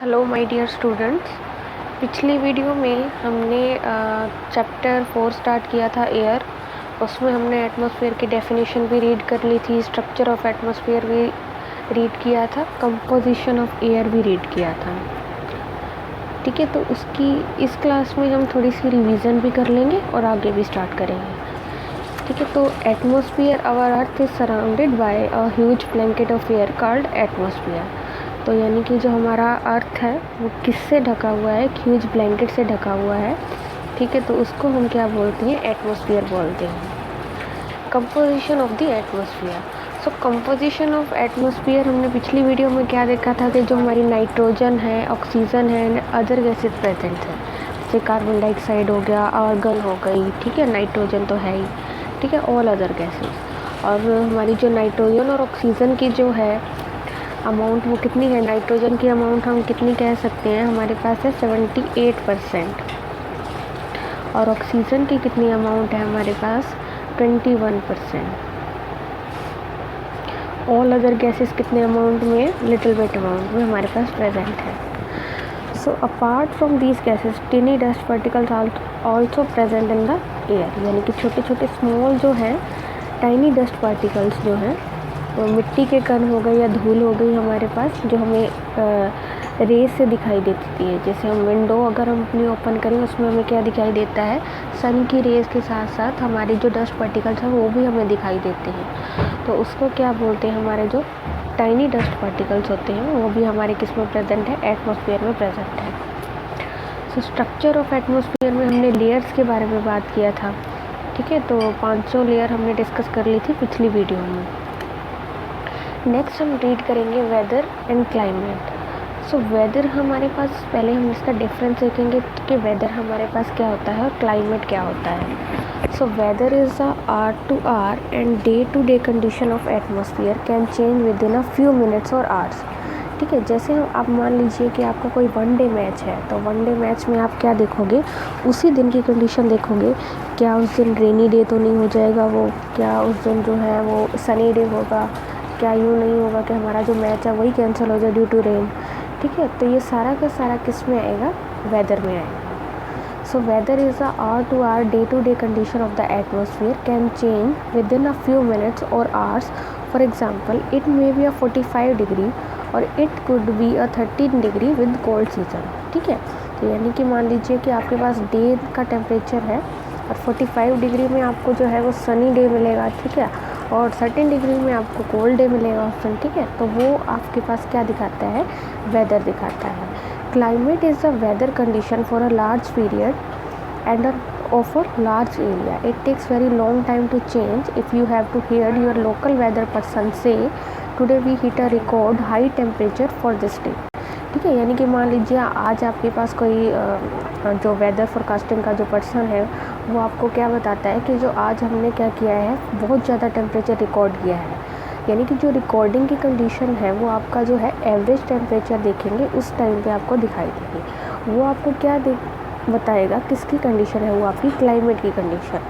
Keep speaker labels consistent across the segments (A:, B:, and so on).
A: Hello my dear students. पिछली video में हमने चैप्टर 4 स्टार्ट किया था एयर। उसमें हमने एटमॉस्फेयर की डेफिनेशन भी रीड कर ली थी, स्ट्रक्चर ऑफ एटमॉस्फेयर भी रीड किया था, कंपोजिशन ऑफ एयर भी रीड किया था। ठीक है, तो उसकी इस क्लास में हम थोड़ी सी रिवीजन भी कर लेंगे और आगे भी स्टार्ट करेंगे। ठीक है, तो atmosphere our earth is surrounded by a huge blanket of air called atmosphere. तो यानी कि जो हमारा अर्थ है वो किससे ढका हुआ है? ह्यूज ब्लैंकेट से ढका हुआ है। ठीक है, तो उसको हम क्या बोलते हैं? एटमॉस्फेयर बोलते हैं। Composition of the atmosphere. So composition of atmosphere हमने पिछली वीडियो में क्या देखा था कि जो हमारी नाइट्रोजन है, ऑक्सीजन है, अदर गैसेज प्रेजेंट है, जैसे कार्बन डाइऑक्साइड हो गया, आर्गन हो गई, ठीक है, नाइट्रोजन तो है ही, ठीक है, ऑल अदर गैसेज। और हमारी जो नाइट्रोजन और ऑक्सीजन की जो है अमाउंट वो कितनी है? नाइट्रोजन की अमाउंट हम कितनी कह सकते हैं? हमारे पास है 78%। और ऑक्सीजन की कितनी अमाउंट है हमारे पास? 21%। ऑल अदर गैसेस कितने अमाउंट में? लिटिल बिट अमाउंट में हमारे पास प्रेजेंट है। So apart from these gases टिनी dust particles also present in the air. यानी कि छोटे छोटे स्मॉल जो हैं टाइनी डस्ट पार्टिकल्स जो हैं वो मिट्टी के कण हो गए या धूल हो गई हमारे पास, जो हमें रेस से दिखाई देती है। जैसे हम विंडो अगर हम अपनी ओपन करें उसमें हमें क्या दिखाई देता है? सन की रेस के साथ साथ हमारे जो डस्ट पार्टिकल्स हैं वो भी हमें दिखाई देते हैं। तो उसको क्या बोलते हैं? हमारे जो टाइनी डस्ट पार्टिकल्स होते हैं वो भी हमारे किस में प्रेजेंट है? एटमॉस्फेयर में प्रेजेंट है। सो स्ट्रक्चर ऑफ एटमॉस्फेयर में हमने लेयर्स के बारे में बात किया था। ठीक है, तो 500 लेयर हमने डिस्कस कर ली थी पिछली वीडियो में। नेक्स्ट हम रीड करेंगे weather and climate. So weather हमारे पास, पहले हम इसका डिफरेंस देखेंगे कि वेदर हमारे पास क्या होता है और क्लाइमेट क्या होता है। So weather is a hour to hour and day to day condition of atmosphere can change within a few minutes और आवर्स। ठीक है, जैसे हम आप मान लीजिए कि आपका कोई वनडे मैच है, तो वनडे मैच में आप क्या देखोगे? उसी दिन की कंडीशन देखोगे। क्या उस दिन रेनी डे तो नहीं हो जाएगा वो? क्या उस दिन जो है वो सनी डे होगा? क्या यूँ नहीं होगा कि हमारा जो मैच है वही कैंसिल हो जाए ड्यू टू रेन? ठीक है, तो ये सारा का सारा किस में आएगा? वेदर में आएगा। So weather is a hour to hour day to day condition of the atmosphere can change within a few minutes और hours. For example it may be a 45 degree और it could be a 13 degree with cold season. ठीक है, तो यानी कि मान लीजिए कि आपके पास डे का टेम्परेचर है और 45 डिग्री में आपको जो है वो सनी डे मिलेगा। ठीक है, और 13 डिग्री में आपको कोल्ड डे मिलेगा उस दिन। ठीक है, तो वो आपके पास क्या दिखाता है? वेदर दिखाता है। Climate is the weather condition for a large period and of a large area. It takes very long time to change. If you have to hear your local weather person say today we hit a record high temperature for this day. ठीक है, यानी कि मान लीजिए आज आपके पास कोई जो वेदर फोरकास्टिंग का जो पर्सन है वो आपको क्या बताता है कि जो आज हमने क्या किया है, बहुत ज़्यादा टेम्परेचर रिकॉर्ड किया है। यानी कि जो रिकॉर्डिंग की कंडीशन है वो आपका जो है एवरेज टेम्परेचर देखेंगे उस टाइम पे आपको दिखाई देगी। वो आपको क्या बताएगा? किसकी कंडीशन है? वो आपकी क्लाइमेट की condition.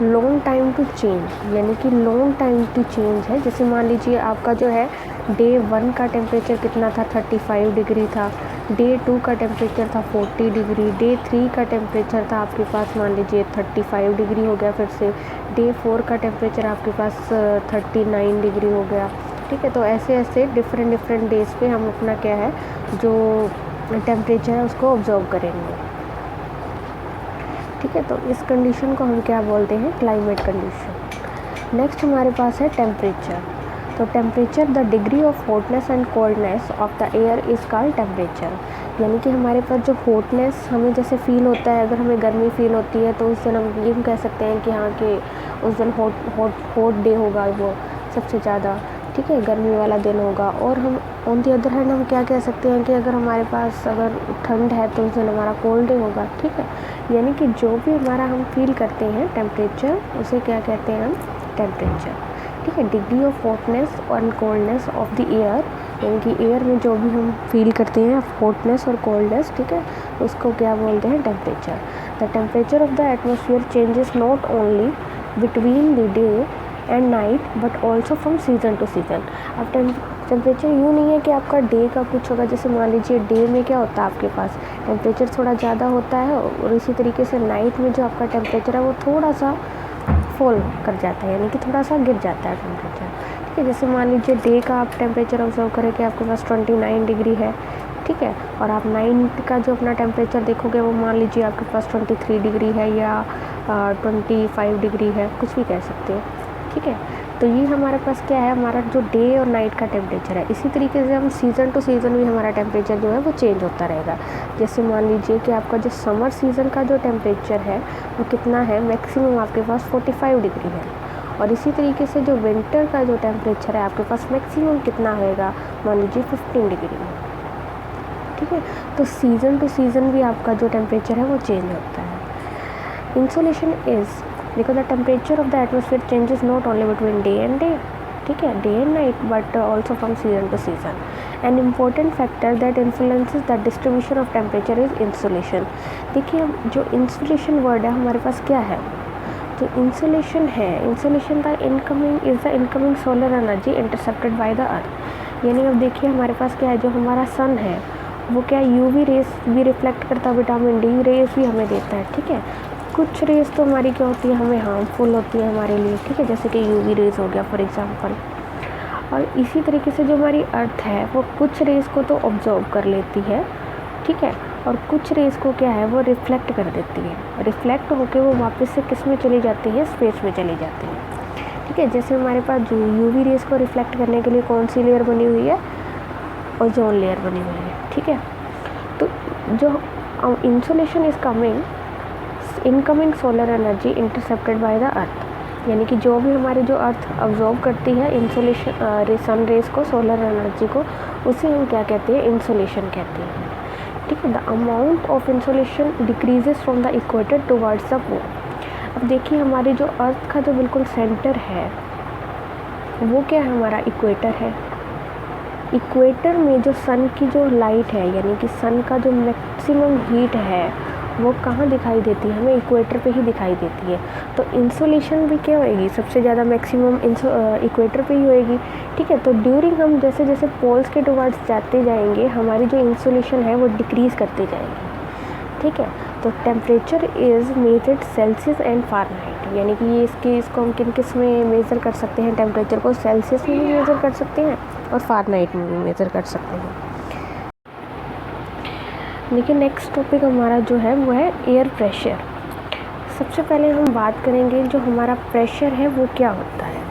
A: Long time to change, यानी कि लॉन्ग टाइम टू चेंज है। जैसे मान लीजिए आपका जो है डे 1 का टेम्परेचर कितना था? 35 डिग्री था। डे 2 का टेम्परेचर था 40 डिग्री। डे 3 का टेम्परेचर था आपके पास मान लीजिए 35 डिग्री हो गया। फिर से डे 4 का टेम्परेचर आपके पास 39 डिग्री हो गया। ठीक है, तो ऐसे ऐसे डिफरेंट डेज पे हम अपना क्या है जो टेम्परेचर है उसको ऑब्जर्व करेंगे। ठीक है, तो इस कंडीशन को हम क्या बोलते हैं? Climate condition. नेक्स्ट हमारे पास है टेम्परेचर। तो temperature the degree of hotness and coldness of the air is called temperature. यानी कि हमारे पास जो हॉटनेस हमें जैसे फील होता है, अगर हमें गर्मी फील होती है तो उस दिन हम ये कह सकते हैं कि हाँ कि उस दिन हॉट डे होगा, वो सबसे ज़्यादा ठीक है गर्मी वाला दिन होगा। और हम ऑन दी अदर हैंड हम क्या कह सकते हैं कि अगर हमारे पास अगर ठंड है तो उस दिन हमारा कोल्ड डे होगा। ठीक है, यानी कि जो भी हमारा हम फील करते हैं टेम्परेचर, उसे क्या कहते हैं हम? टेम्परेचर। ठीक है, डिग्री ऑफ हॉटनेस और कोल्डनेस ऑफ द एयर, यानी कि एयर में जो भी हम फील करते हैं हॉटनेस और कोल्डनेस, ठीक है, उसको क्या बोलते हैं? Temperature. The temperature of the atmosphere changes not only between the day and night but also from season two season. अब टेम्परेचर यूँ नहीं है कि आपका डे का कुछ होगा, जैसे मान लीजिए डे में क्या होता है आपके पास टेम्परेचर थोड़ा ज़्यादा होता है, और इसी तरीके से नाइट में जो आपका टेम्परेचर है वो थोड़ा सा फॉल कर जाता है, यानी कि थोड़ा सा गिर जाता है टेम्परेचर। ठीक है, जैसे मान लीजिए डे का आप टेम्परेचर ऑब्जर्व करें कि आपके पास 29 डिग्री है, ठीक है, और आप नाइट का जो अपना टेम्परेचर देखोगे वो मान लीजिए आपके पास 23 डिग्री है या 25 डिग्री है, कुछ भी कह सकते हो। ठीक है, तो ये हमारे पास क्या है, हमारा जो डे और नाइट का टेम्परेचर है। इसी तरीके से हम सीज़न टू सीज़न भी हमारा टेम्परेचर जो है वो चेंज होता रहेगा। जैसे मान लीजिए कि आपका जो समर सीज़न का जो टेम्परेचर है वो कितना है, मैक्सिमम आपके पास 45 डिग्री है, और इसी तरीके से जो विंटर का जो टेम्परेचर है आपके पास मैक्सिमम कितना होएगा, मान लीजिए 15 डिग्री है। ठीक है, तो सीज़न टू सीज़न भी आपका जो टेम्परेचर है वो चेंज होता है। Insolation is because the temperature of the atmosphere changes not only between day and day, ठीक है, day and night, but also from season to season. An important factor that influences the distribution of temperature is insulation. देखिए, जो insulation word है हमारे पास क्या है, जो इंसुलेशन है, insulation the incoming is the incoming solar energy intercepted by the earth. यानी अब देखिए हमारे पास क्या है, जो हमारा सन है वो क्या यूवी रेस भी रिफ्लेक्ट करता है, विटामिन डी रेस भी हमें देता है। ठीक है, कुछ रेस तो हमारी क्या होती है, हमें हार्मफुल होती है हमारे लिए, ठीक है, जैसे कि यूवी रेस हो गया फॉर एग्जांपल। और इसी तरीके से जो हमारी अर्थ है वो कुछ रेस को तो ऑब्जर्व कर लेती है, ठीक है, और कुछ रेस को क्या है वो रिफ्लेक्ट कर देती है। रिफ्लेक्ट होकर वो वापस से किस में चली जाती है, स्पेस में चली जाती है। ठीक है, जैसे हमारे पास जो यूवी रेस को रिफ्लेक्ट करने के लिए कौन सी लेयर बनी हुई है, ओजोन लेयर बनी हुई है। ठीक है, तो जो insulation is coming incoming solar energy intercepted by the earth, यानी कि जो भी हमारी जो अर्थ ऑब्जॉर्व करती है इंसुलेशन सन रेस को, सोलर एनर्जी को, उसे हम क्या कहते हैं, इंसुलेशन कहते हैं। ठीक है, the amount of insulation decreases from the equator towards the pole. अब देखिए हमारी जो अर्थ का जो बिल्कुल सेंटर है वो क्या है, हमारा इक्वेटर है। इक्वेटर में जो सन की जो लाइट है, यानी कि सन का जो मैक्सिमम हीट है वो कहाँ दिखाई देती है, हमें इक्वेटर पे ही दिखाई देती है। तो इंसुलेशन भी क्या होएगी, सबसे ज़्यादा मैक्सिमम इक्वेटर पे ही होएगी। ठीक है, तो ड्यूरिंग हम जैसे जैसे पोल्स के टुवर्ड्स जाते जाएंगे हमारी जो इंसुलेशन है वो डिक्रीज़ करते जाएंगे। ठीक है, तो temperature is measured Celsius and Fahrenheit, यानी कि ये इसको हम किस में मेज़र कर सकते हैं, टेम्परेचर को सेल्सियस में भी मेज़र कर सकते हैं और फ़ारेनहाइट में भी मेज़र कर सकते हैं। देखिए, नेक्स्ट टॉपिक हमारा जो है वो है एयर प्रेशर। सबसे पहले हम बात करेंगे जो हमारा प्रेशर है वो क्या होता है।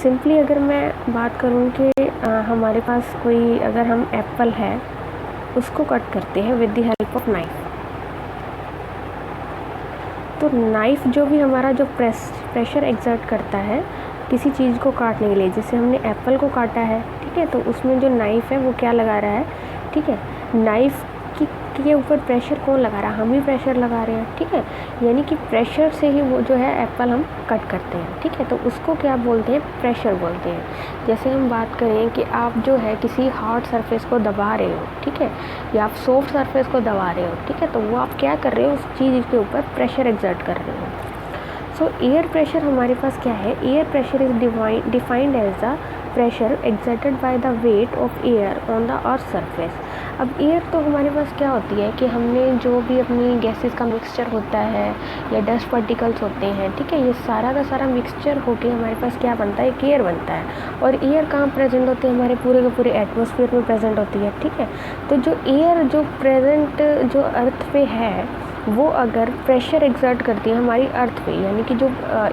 A: सिंपली अगर मैं बात करूँ कि हमारे पास कोई, अगर हम एप्पल है उसको कट करते हैं with the help of knife, तो नाइफ जो भी हमारा जो प्रेशर एक्सर्ट करता है किसी चीज़ को काटने के लिए, जैसे हमने एप्पल को काटा है, ठीक है, तो उसमें जो नाइफ है वो क्या लगा रहा है, ठीक है, नाइफ के ऊपर प्रेशर कौन लगा रहा है, हम ही प्रेशर लगा रहे हैं। ठीक है, यानी कि प्रेशर से ही वो जो है एप्पल हम कट करते हैं। ठीक है, तो उसको क्या बोलते हैं, प्रेशर बोलते हैं। जैसे हम बात करें कि आप जो है किसी हार्ड सरफेस को दबा रहे हो, ठीक है, या आप सॉफ्ट सरफेस को दबा रहे हो, ठीक है, तो वो आप क्या कर रहे हो, उस चीज़ के ऊपर प्रेशर एक्सर्ट कर रहे हो। सो एयर प्रेशर हमारे पास क्या है, air pressure is defined as the pressure exerted by the weight of air on the earth surface. अब एयर तो हमारे पास क्या होती है कि हमने जो भी अपनी गैसेस का मिक्सचर होता है या डस्ट पार्टिकल्स होते हैं, ठीक है, ये सारा का सारा मिक्सचर होके हमारे पास क्या बनता है, एक एयर बनता है। और एयर कहाँ प्रेजेंट होती है, हमारे पूरे के पूरे एटमॉस्फेयर में प्रेजेंट होती है। ठीक है, तो जो एयर जो प्रेजेंट जो अर्थ पे है वो अगर प्रेशर एक्सर्ट करती है हमारी अर्थ पे, यानी कि जो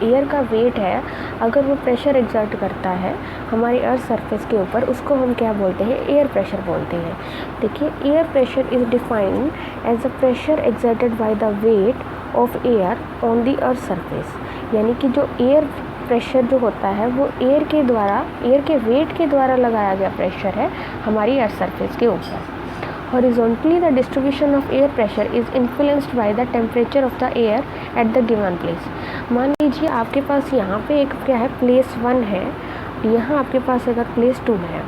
A: एयर का वेट है अगर वो प्रेशर एक्सर्ट करता है हमारी अर्थ सरफेस के ऊपर, उसको हम क्या बोलते हैं, एयर प्रेशर बोलते हैं। देखिए, air pressure is defined as the pressure exerted by the weight of air on the earth surface, यानी कि जो एयर प्रेशर जो होता है वो एयर के वेट के द्वारा लगाया गया प्रेशर है हमारी अर्थ सरफेस के ऊपर। Horizontally, the distribution of air pressure is influenced by the temperature of the air at the given place. मान लीजिए आपके पास यहाँ पे एक क्या है, प्लेस 1 है, यहाँ आपके पास अगर प्लेस 2 है,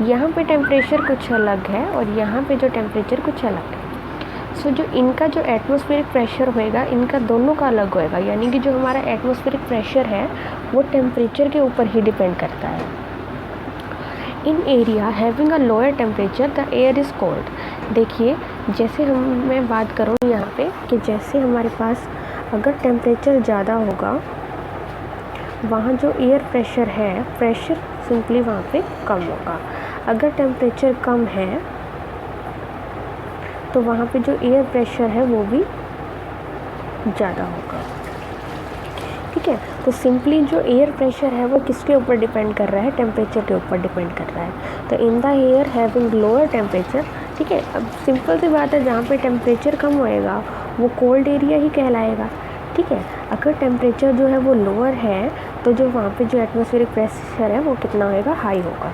A: यहाँ पे टेम्परेचर कुछ अलग है और यहाँ पे जो टेम्परेचर कुछ अलग है। सो जो इनका जो एटमॉस्फेरिक प्रेशर होएगा इनका दोनों का अलग होएगा, यानी कि जो हमारा एटमॉस्फेरिक प्रेशर है वो टेम्परेचर के ऊपर ही डिपेंड करता है। In area having a lower temperature the air is cold. देखिए जैसे मैं बात करूँ यहाँ पे कि जैसे हमारे पास अगर टेम्परेचर ज़्यादा होगा, वहाँ जो एयर प्रेशर है, प्रेशर सिंपली वहाँ पे कम होगा। अगर टेम्परेचर कम है तो वहाँ पे जो एयर प्रेशर है वो भी ज़्यादा होगा। ठीक है, तो सिंपली जो एयर प्रेशर है वो किसके ऊपर डिपेंड कर रहा है? टेम्परेचर के ऊपर डिपेंड कर रहा है। तो इन the air having lower temperature, ठीक है, अब सिंपल सी बात है, जहाँ पे टेम्परेचर कम होएगा वो कोल्ड एरिया ही कहलाएगा। ठीक है, अगर टेम्परेचर जो है वो लोअर है तो जो वहाँ पे जो एटमॉस्फेरिक प्रेशर है वो कितना होएगा? हाई होगा।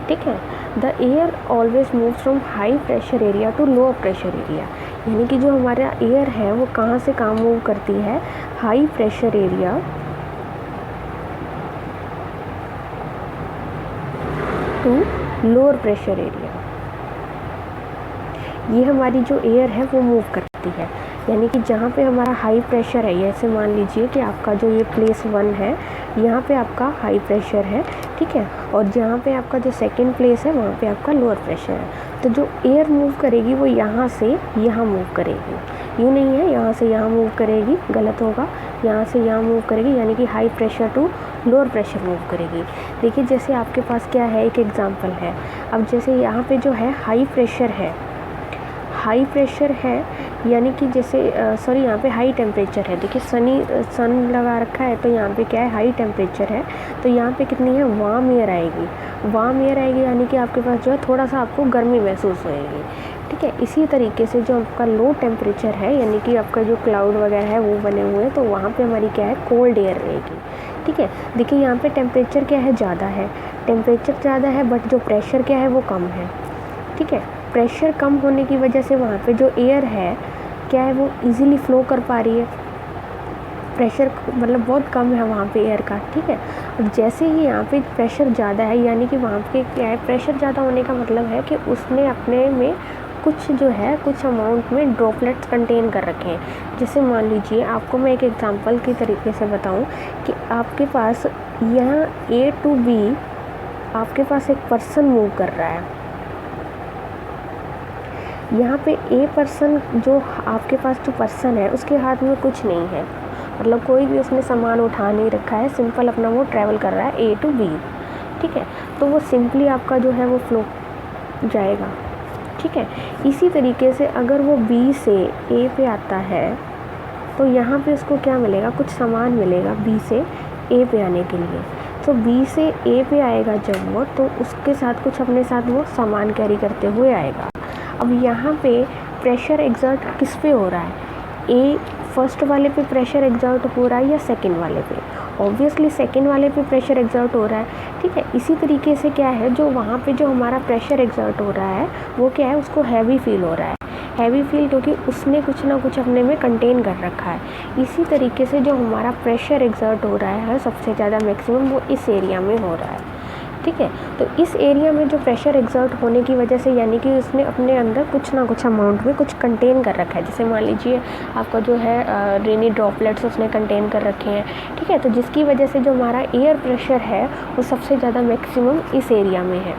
A: ठीक है, the air always move from high pressure area to lower pressure area, यानी कि जो हमारा एयर है वो कहाँ से कहाँ मूव करती है? High pressure area to lower pressure area. ये हमारी जो एयर है वो मूव करती है, यानी कि जहाँ पे हमारा हाई प्रेशर है, जैसे मान लीजिए कि आपका जो ये प्लेस 1 है, यहाँ पे आपका हाई प्रेशर है। ठीक है, और जहाँ पे आपका जो सेकंड प्लेस है वहाँ पे आपका लोअर प्रेशर है। तो जो एयर मूव करेगी वो यहाँ से यहाँ मूव करेगी, यूँ नहीं है यहाँ से यहाँ मूव करेगी, गलत होगा, यहाँ से यहाँ मूव करेगी, यानी कि high pressure to lower pressure move करेगी। देखिए जैसे आपके पास क्या है, एक एग्जांपल है। अब जैसे यहाँ पे जो है हाई प्रेशर है, हाई प्रेशर है, यानी कि जैसे सॉरी यहाँ पे हाई टेम्परेचर है। देखिए सन लगा रखा है तो यहाँ पे क्या है? हाई टेम्परेचर है, तो यहाँ पे कितनी है? वार्म एयर आएगी। वार्म एयर आएगी यानी कि आपके पास जो है थोड़ा सा आपको गर्मी महसूस होएगी। ठीक है, इसी तरीके से जो आपका लो टेम्परेचर है, यानी कि आपका जो क्लाउड वगैरह है वो बने हुए हैं, तो वहाँ पे हमारी क्या है? कोल्ड एयर रहेगी। ठीक है, देखिए यहाँ पे टेम्परेचर क्या है? ज़्यादा है, टेम्परेचर ज़्यादा है, बट जो प्रेशर क्या है वो कम है। ठीक है, प्रेशर कम होने की वजह से वहाँ पे जो एयर है क्या है? वो इजीली फ्लो कर पा रही है। प्रेशर मतलब बहुत कम है वहाँ पे एयर का। ठीक है, और जैसे ही यहाँ पे प्रेशर ज़्यादा है, यानी कि वहाँ पे क्या है? प्रेशर ज़्यादा होने का मतलब है कि उसने अपने में कुछ जो है कुछ अमाउंट में ड्रॉपलेट्स कंटेन कर रखे हैं। जैसे मान लीजिए आपको मैं एक एग्जांपल के तरीके से बताऊं कि आपके पास यहाँ A to B आपके पास एक पर्सन मूव कर रहा है। यहाँ पे ए पर्सन, जो आपके पास जो पर्सन है उसके हाथ में कुछ नहीं है, मतलब कोई भी उसने सामान उठा नहीं रखा है, सिंपल अपना वो ट्रैवल कर रहा है A to B। ठीक है, तो वो सिंपली आपका जो है वो फ्लो जाएगा। ठीक है, इसी तरीके से अगर वो B से A पे आता है तो यहाँ पे उसको क्या मिलेगा? कुछ सामान मिलेगा B से A पे आने के लिए। तो B से A पे आएगा जब वो, तो उसके साथ कुछ अपने साथ वो सामान कैरी करते हुए आएगा। अब यहाँ पे प्रेशर एग्जर्ट किस पे हो रहा है? ए फर्स्ट वाले पे प्रेशर एग्जर्ट हो रहा है या सेकंड वाले पे? ऑब्वियसली सेकंड वाले पे प्रेशर एग्जर्ट हो रहा है। ठीक है, इसी तरीके से क्या है, जो वहाँ पे जो हमारा प्रेशर एग्जर्ट हो रहा है वो क्या है? उसको हैवी फील हो रहा है। हैवी फील क्योंकि उसने कुछ ना कुछ अपने में कंटेन कर रखा है। इसी तरीके से जो हमारा प्रेशर एग्जर्ट हो रहा है सबसे ज़्यादा मैक्सिमम वो इस एरिया में हो रहा है। ठीक है, तो इस एरिया में जो प्रेशर एग्जर्ट होने की वजह से, यानी कि उसने अपने अंदर कुछ ना कुछ अमाउंट में कुछ कंटेन कर रखा है। जैसे मान लीजिए आपका जो है रेनी ड्रॉपलेट्स उसने कंटेन कर रखे हैं। ठीक है, तो जिसकी वजह से जो हमारा एयर प्रेशर है वो सबसे ज़्यादा मैक्सिमम इस एरिया में है।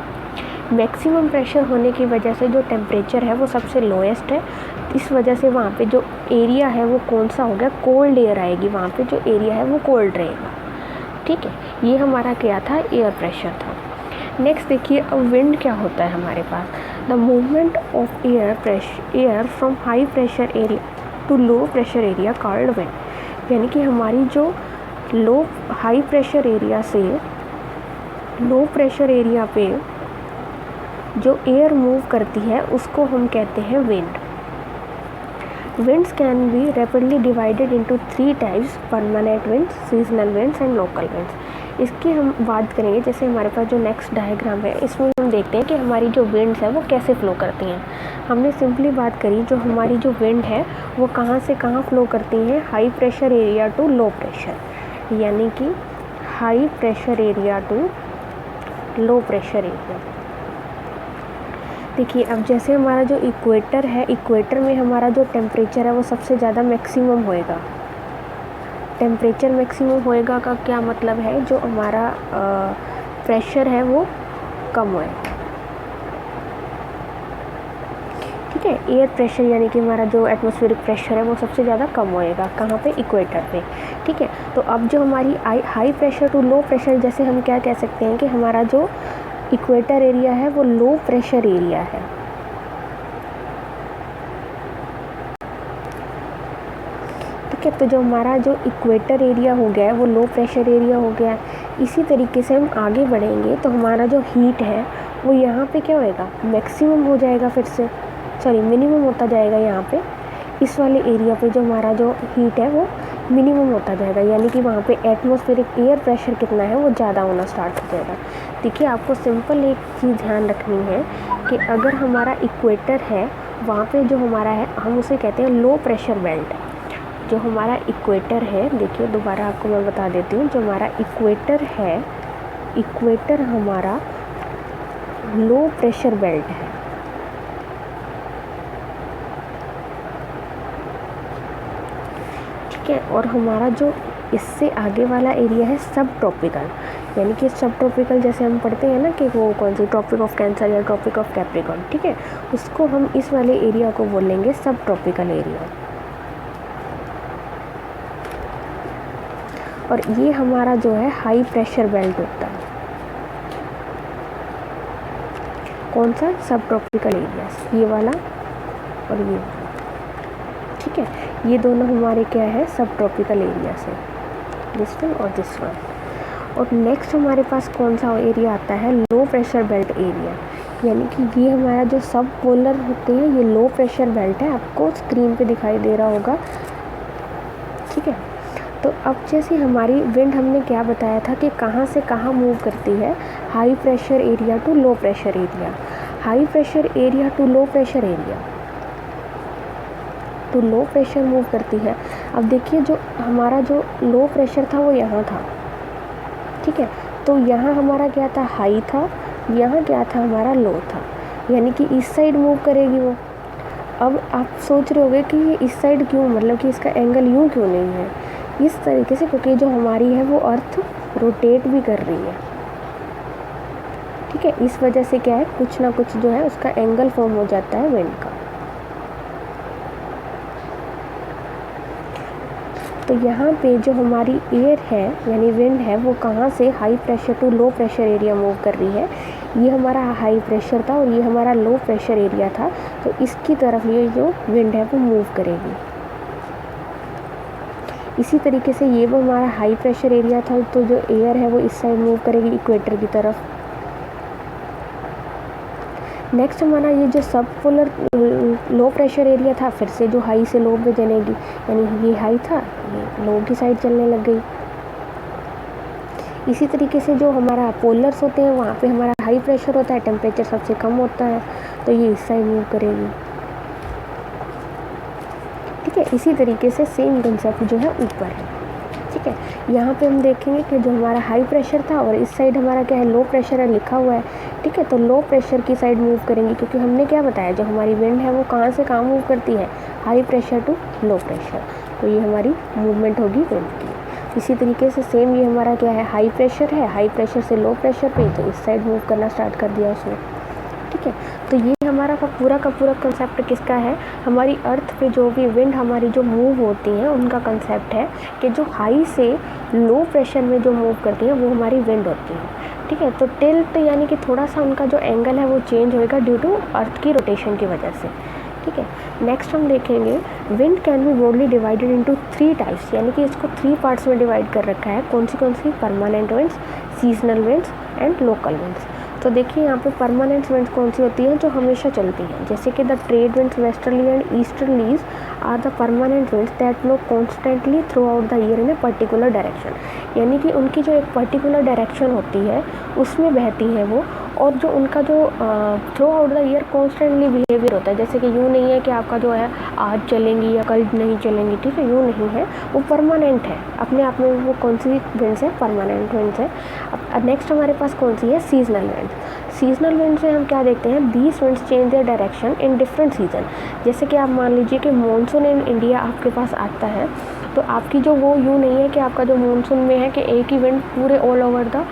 A: मैक्सिमम प्रेशर होने की वजह से जो टेम्परेचर है वो सबसे लोएस्ट है। इस वजह से वहाँ पे जो एरिया है वो कौन सा हो गया? कोल्ड एयर आएगी, वहाँ पे जो एरिया है वो कोल्ड रहेगा। ठीक है, ये हमारा क्या था? एयर प्रेशर था। नेक्स्ट देखिए, अब विंड क्या होता है हमारे पास? The movement of air from high pressure area to low pressure area called wind, यानी कि हमारी जो हाई प्रेशर एरिया से लो प्रेशर एरिया पे जो एयर मूव करती है उसको हम कहते हैं wind. Winds can be rapidly divided into 3 types: permanent winds, seasonal winds and local winds। इसकी हम बात करेंगे, जैसे हमारे पास जो नेक्स्ट डायग्राम है इसमें हम देखते हैं कि हमारी जो विंड्स है वो कैसे फ्लो करती हैं। हमने सिंपली बात करी, जो हमारी जो विंड है वो कहाँ से कहाँ फ्लो करती हैं? High pressure area to low pressure, यानी कि high pressure area to low pressure area. देखिए, अब जैसे हमारा जो इक्वेटर है, इक्वेटर में हमारा जो टेम्परेचर है वो सबसे ज़्यादा मैक्सिमम होएगा। टेम्परेचर मैक्सिमम होएगा का क्या मतलब है? जो हमारा प्रेशर है वो कम होएगा। ठीक है, एयर प्रेशर यानी कि हमारा जो एटमॉस्फेरिक प्रेशर है वो सबसे ज़्यादा कम होएगा, कहाँ पे, इक्वेटर पे। ठीक है, तो अब जो हमारी high pressure to low pressure, जैसे हम क्या कह सकते हैं कि हमारा जो इक्वेटर एरिया है वो लो प्रेशर एरिया है। ठीक है, तो जो हमारा जो इक्वेटर एरिया हो गया है वो लो प्रेशर एरिया हो गया है। इसी तरीके से हम आगे बढ़ेंगे तो हमारा जो हीट है वो यहाँ पे क्या होएगा, मैक्सिमम हो जाएगा, फिर से सॉरी मिनिमम होता जाएगा। यहाँ पे इस वाले एरिया पे जो हमारा जो हीट है वो मिनिमम होता जाएगा, यानी कि वहाँ पे एटमॉस्फेरिक एयर प्रेशर कितना है वो ज़्यादा होना स्टार्ट हो जाएगा। देखिए, आपको सिंपल एक चीज़ ध्यान रखनी है कि अगर हमारा इक्वेटर है वहाँ पे जो हमारा है हम उसे कहते हैं लो प्रेशर बेल्ट। जो हमारा इक्वेटर है, देखिए दोबारा आपको मैं बता देती हूँ, जो हमारा इक्वेटर है, इक्वेटर हमारा लो प्रेशर बेल्ट है। ठीक है, और हमारा जो इससे आगे वाला एरिया है सब ट्रॉपिकल, यानी कि सब ट्रॉपिकल जैसे हम पढ़ते हैं ना कि वो कौन सी, ट्रॉपिक ऑफ कैंसर या ट्रॉपिक ऑफ कैप्रिकॉर्न। ठीक है, उसको हम इस वाले एरिया को बोलेंगे सब ट्रॉपिकल एरिया। और ये हमारा जो है हाई प्रेशर बेल्ट होता है। कौन सा, सब ट्रॉपिकल एरिया, ये वाला और ये। ठीक है, ये दोनों हमारे क्या है, सब ट्रॉपिकल एरिया से, दिस वन और दिस वन। और नेक्स्ट हमारे पास कौन सा एरिया आता है, लो प्रेशर बेल्ट एरिया, यानी कि ये हमारा जो सब पोलर होते हैं ये लो प्रेशर बेल्ट है, आपको स्क्रीन पे दिखाई दे रहा होगा। ठीक है, तो अब जैसे हमारी विंड, हमने क्या बताया था कि कहाँ से कहाँ मूव करती है, high pressure area to low pressure area, high pressure area to low pressure area, तो लो प्रेशर मूव करती है। अब देखिए, जो हमारा जो लो प्रेशर था वो यहाँ था। ठीक है, तो यहाँ हमारा क्या था, हाई था, यहाँ क्या था, हमारा लो था, यानी कि इस साइड मूव करेगी वो। अब आप सोच रहे होगे कि ये इस साइड क्यों, मतलब कि इसका एंगल यूँ क्यों नहीं है, इस तरीके से, क्योंकि जो हमारी है वो अर्थ रोटेट भी कर रही है। ठीक है, इस वजह से क्या है, कुछ ना कुछ जो है उसका एंगल फॉर्म हो जाता है विंड का। तो यहाँ पे जो हमारी एयर है यानी विंड है वो कहाँ से high pressure to low pressure area move कर रही है। ये हमारा हाई प्रेशर था और ये हमारा लो प्रेशर एरिया था, तो इसकी तरफ ये जो विंड है वो मूव करेगी। इसी तरीके से ये वो हमारा हाई प्रेशर एरिया था, तो जो एयर है वो इस साइड मूव करेगी इक्वेटर की तरफ। नेक्स्ट हमारा ये जो सब पोलर लो प्रेशर एरिया था, फिर से जो हाई से लो पे चलेगी, यानी ये हाई था, ये लो की साइड चलने लग गई। इसी तरीके से जो हमारा पोलर्स होते हैं वहाँ पे हमारा हाई प्रेशर होता है, टेम्परेचर सबसे कम होता है, तो ये इस साइड मूव करेगी। ठीक है, इसी तरीके से सेम कंसेप्ट जो है ऊपर है। ठीक है, यहाँ पे हम देखेंगे कि जो हमारा हाई प्रेशर था और इस साइड हमारा क्या है, लो प्रेशर है, लिखा हुआ है। ठीक है, तो लो प्रेशर की साइड मूव करेंगे, क्योंकि हमने क्या बताया, जो हमारी विंड है वो कहाँ से कहाँ मूव करती है, high pressure to low pressure, तो ये हमारी मूवमेंट होगी विंड की। इसी तरीके से सेम ये हमारा क्या है, हाई प्रेशर है, हाई प्रेशर से लो प्रेशर पे, तो इस साइड मूव करना स्टार्ट कर दिया उसने। ठीक है, तो ये हमारा का पूरा कंसेप्ट किसका है, हमारी अर्थ पे जो भी विंड हमारी जो मूव होती हैं उनका कंसेप्ट है कि जो हाई से लो प्रेशर में जो मूव करती हैं वो हमारी विंड होती है। ठीक है, तो टिल्ट यानी कि थोड़ा सा उनका जो एंगल है वो चेंज होएगा ड्यू टू अर्थ की रोटेशन की वजह से। ठीक है, नेक्स्ट हम देखेंगे wind can be broadly divided into 3 types, यानी कि इसको 3 पार्ट्स में डिवाइड कर रखा है। कौन सी, permanent winds, seasonal winds and local winds. तो देखिए यहाँ पे परमानेंट विंड्स कौन सी होती हैं, जो हमेशा चलती हैं, जैसे कि the trade winds westerly and easterlies are the permanent winds that blow constantly throughout the year in a particular direction, यानी कि उनकी जो एक पर्टिकुलर डायरेक्शन होती है उसमें बहती हैं वो, और जो उनका जो through out the year constantly behaviour होता है, जैसे कि यूँ नहीं है कि आपका जो है आज चलेंगी या कल नहीं चलेंगी। ठीक है, यूँ नहीं है, वो परमानेंट है अपने आप में। वो कौन सी विंड्स है, परमानेंट विंड्स है। अब नेक्स्ट हमारे पास कौन सी है, सीजनल विंड्स। सीजनल विंड से हम क्या देखते हैं, these winds change their direction in different season. जैसे कि आप मान लीजिए कि मानसून इन इंडिया आपके पास आता है, तो आपकी जो वो यूँ नहीं है कि आपका जो मानसून में है कि एक ही विंड पूरे ऑल ओवर द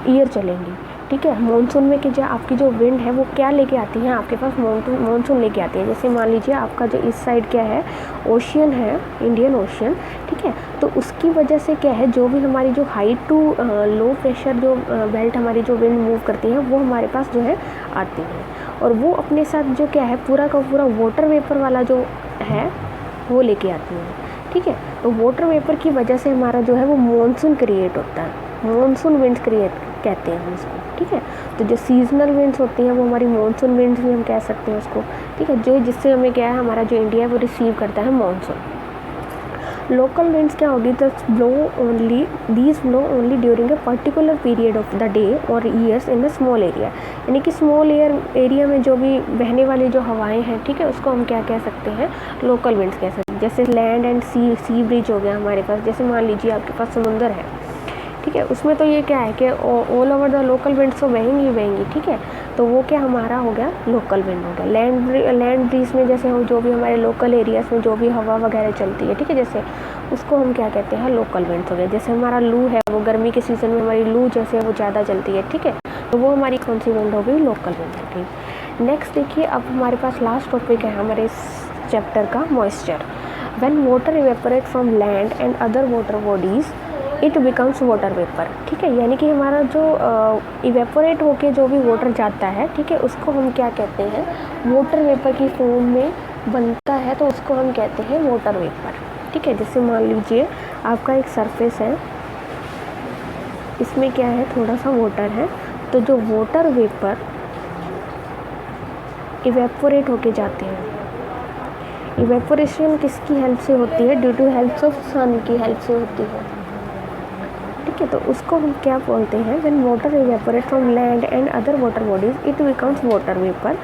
A: ईयर चलेंगी। ठीक है। मानसून में कि जो आपकी जो विंड है वो क्या लेके आती है आपके पास, मानसून लेके आती है। जैसे मान लीजिए आपका जो इस साइड क्या है, ओशियन है, इंडियन ओशियन, ठीक है। तो उसकी वजह से क्या है, जो भी हमारी जो हाई टू लो प्रेशर जो बेल्ट हमारी जो विंड मूव करती है वो हमारे पास जो है आती है, और वो अपने साथ जो क्या है पूरा का पूरा वाटर वेपर वाला जो है वो लेके आती है, ठीक है। तो वाटर वेपर की वजह से हमारा जो है वो मानसून क्रिएट होता है, मानसून विंड्स क्रिएट कहते हैं हम इसको, ठीक है। तो जो सीजनल विंड्स होती हैं वो हमारी मानसून विंड्स भी हम कह सकते हैं उसको, ठीक है, जो जिससे हमें क्या है, हमारा जो इंडिया है वो रिसीव करता है मानसून। लोकल विंड्स क्या होगी, these blow only during a particular period of the day और years in a small area, यानी कि स्मॉल एरिया में जो भी बहने वाली जो हवाएं हैं, ठीक है, उसको हम क्या कह सकते हैं, लोकल विंड्स कह सकते हैं। जैसे लैंड एंड सी ब्रिज हो गया हमारे पास, जैसे मान लीजिए आपके पास समुंदर है, ठीक है, उसमें तो ये क्या है कि all over the local winds तो बहेंगी, ठीक है। तो वो क्या हमारा हो गया, लोकल विंड हो गया। लैंड ब्रीज में जैसे हम जो भी हमारे लोकल एरियाज़ में जो भी हवा वगैरह चलती है, ठीक है, जैसे उसको हम क्या कहते हैं, लोकल विंड्स हो गया। जैसे हमारा लू है, वो गर्मी के सीज़न में हमारी लू जैसे वो ज़्यादा चलती है, ठीक है, तो वो हमारी कौन सी विंड हो गई, लोकल विंड हो गई। नेक्स्ट देखिए, अब हमारे पास लास्ट टॉपिक है हमारे इस चैप्टर का, moisture. When water evaporate from land and other water bodies it becomes water vapour, ठीक है, यानी कि हमारा जो इवेपोरेट होके जो भी वाटर जाता है, ठीक है, उसको हम क्या कहते हैं, वाटर वेपर की फॉर्म में बनता है, तो उसको हम कहते हैं वाटर वेपर, ठीक है। जैसे मान लीजिए आपका एक सरफेस है, इसमें क्या है, थोड़ा सा वाटर है, तो जो वाटर वेपर इवेपोरेट होके जाते हैं, इवेपोरेशन किसकी हेल्प से होती है, ड्यू टू हेल्प ऑफ सन की हेल्प से होती है, ठीक है। तो उसको हम क्या बोलते हैं, when water evaporate from land and other water bodies it becomes water vapour.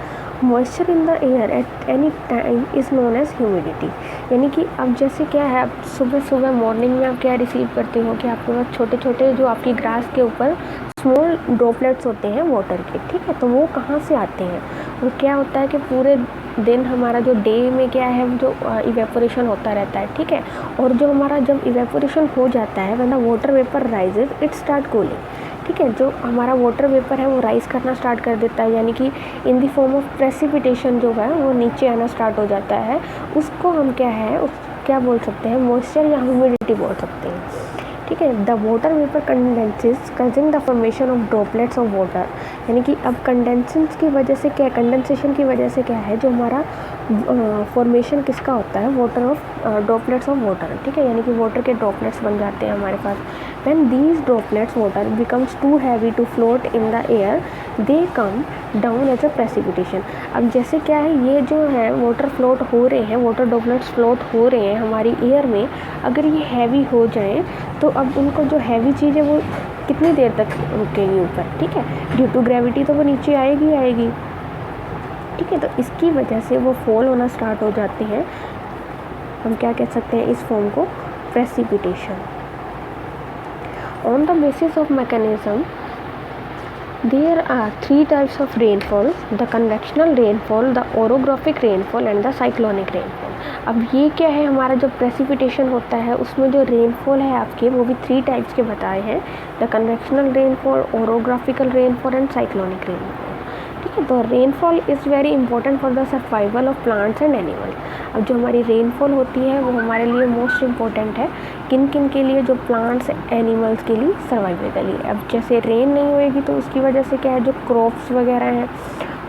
A: Moisture in the air at any time is known as humidity, यानी कि अब जैसे क्या है, आप सुबह मॉर्निंग में आप क्या रिसीव करते हो कि आपके पास छोटे छोटे जो आपकी ग्रास के ऊपर स्मॉल ड्रॉपलेट्स होते हैं वाटर के, ठीक है। तो वो कहाँ से आते हैं, वो क्या होता है कि पूरे दिन हमारा जो डे में क्या है, जो इवेपोरेशन होता रहता है, ठीक है, और जो हमारा जब इवेपोरेशन हो जाता है, when the water vapour rises it start cooling, ठीक है, जो हमारा वाटर वेपर है वो राइज करना स्टार्ट कर देता है, यानी कि in the form of precipitation जो है वो नीचे आना स्टार्ट हो जाता है। उसको हम क्या है, क्या बोल सकते हैं, मॉइस्चर या ह्यूमिडिटी बोल सकते हैं, ठीक है। The water vapour condenses causing the formation of droplets of water, यानी कि अब कंडेंसेशन की वजह से क्या, कंडेंसेशन की वजह से क्या है, जो हमारा फॉर्मेशन किसका होता है, water of droplets of water, ठीक है, यानी कि वाटर के ड्रॉपलेट्स बन जाते हैं हमारे पास। When these droplets water becomes too heavy to float in the air they come down as a precipitation. अब जैसे क्या है, ये जो है वाटर फ्लोट हो रहे हैं, वाटर ड्रॉपलेट्स फ्लोट हो रहे हैं हमारी एयर में, अगर ये हैवी हो जाएं तो अब उनको जो हैवी चीज़ है वो कितनी देर तक रुकेगी ऊपर, ठीक है, ड्यू टू ग्रेविटी तो वो नीचे आएगी, ठीक है। तो इसकी वजह से वो फॉल होना स्टार्ट हो जाते हैं, हम क्या कह सकते हैं इस फॉर्म को, precipitation. On the basis of mechanism there are 3 types of rainfall, the convectional rainfall, the orographic rainfall and the cyclonic rainfall. अब ये क्या है, हमारा जो प्रेसिपिटेशन होता है उसमें जो रेनफॉल है आपके, वो भी 3 टाइप्स के बताए हैं, the convectional rainfall, orographical rainfall and cyclonic rainfall, ठीक है। तो rainfall is very important for the survival of plants and animal. अब जो हमारी रेनफॉल होती है वो हमारे लिए मोस्ट इम्पॉर्टेंट है, किन किन के लिए, जो प्लांट्स एनिमल्स के लिए, सर्वाइवल के लिए। अब जैसे रेन नहीं होएगी तो उसकी वजह से क्या है, जो क्रॉप्स वगैरह हैं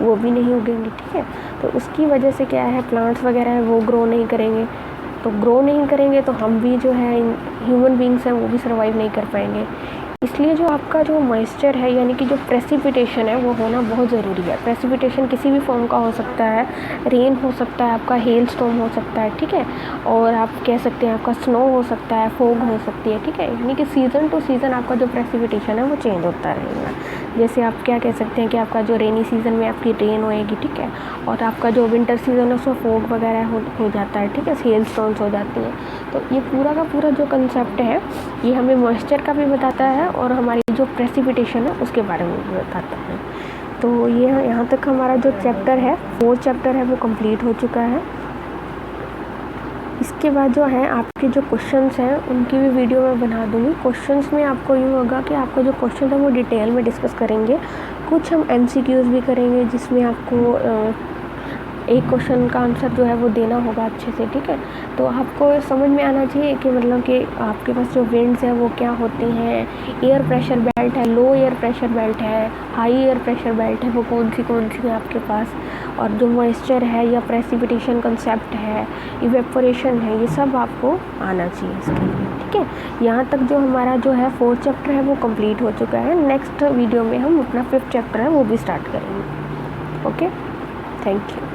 A: वो भी नहीं उगेंगी, ठीक है। तो उसकी वजह से क्या है, प्लांट्स वगैरह है वो ग्रो नहीं करेंगे, तो ग्रो नहीं करेंगे तो हम भी जो है ह्यूमन बींग्स हैं वो भी सर्वाइव नहीं कर पाएंगे। इसलिए जो आपका जो मॉइस्चर है, यानी कि जो प्रेसिपिटेशन है वो होना बहुत ज़रूरी है। प्रेसिपिटेशन किसी भी फॉर्म का हो सकता है, रेन हो सकता है, आपका हेल स्टॉर्म हो सकता है, ठीक है, और आप कह सकते हैं आपका स्नो हो सकता है, फॉग हो सकती है, ठीक है, यानी कि सीज़न टू सीज़न आपका जो प्रेसिपिटेशन है वो चेंज होता रहेगा। जैसे आप क्या कह सकते हैं कि आपका जो रेनी सीज़न में आपकी रेन होएगी, ठीक है, और आपका जो विंटर सीज़न है उसमें फॉग वगैरह हो जाता है, ठीक है, हेल स्टॉर्म्स हो जाती हैं। तो ये पूरा का पूरा जो कंसेप्ट है ये हमें मॉइस्चर का भी बताता है और हमारी जो प्रेसिपिटेशन है उसके बारे में भी बताता है। तो ये यहाँ तक हमारा जो चैप्टर है, 4 चैप्टर है वो कंप्लीट हो चुका है। इसके बाद जो है आपके जो क्वेश्चंस हैं उनकी भी वीडियो मैं बना दूँगी। क्वेश्चंस में आपको यूँ होगा कि आपका जो क्वेश्चन है वो डिटेल में डिस्कस करेंगे। कुछ हम MCQs भी करेंगे जिसमें आपको एक क्वेश्चन का आंसर जो है वो देना होगा अच्छे से, ठीक है। तो आपको समझ में आना चाहिए कि मतलब कि आपके पास जो विंड्स हैं वो क्या होती हैं, एयर प्रेशर बेल्ट है, लो एयर प्रेशर बेल्ट है, हाई एयर प्रेशर बेल्ट है, वो कौन सी है आपके पास, और जो मॉइस्चर है या प्रेसिपिटेशन कंसेप्ट है, इवेपोरेशन है, ये सब आपको आना चाहिए इसके लिए, ठीक है। यहाँ तक जो हमारा जो है 4th चैप्टर है वो कंप्लीट हो चुका है। नेक्स्ट वीडियो में हम अपना 5th चैप्टर है वो भी स्टार्ट करेंगे। Okay, thank you.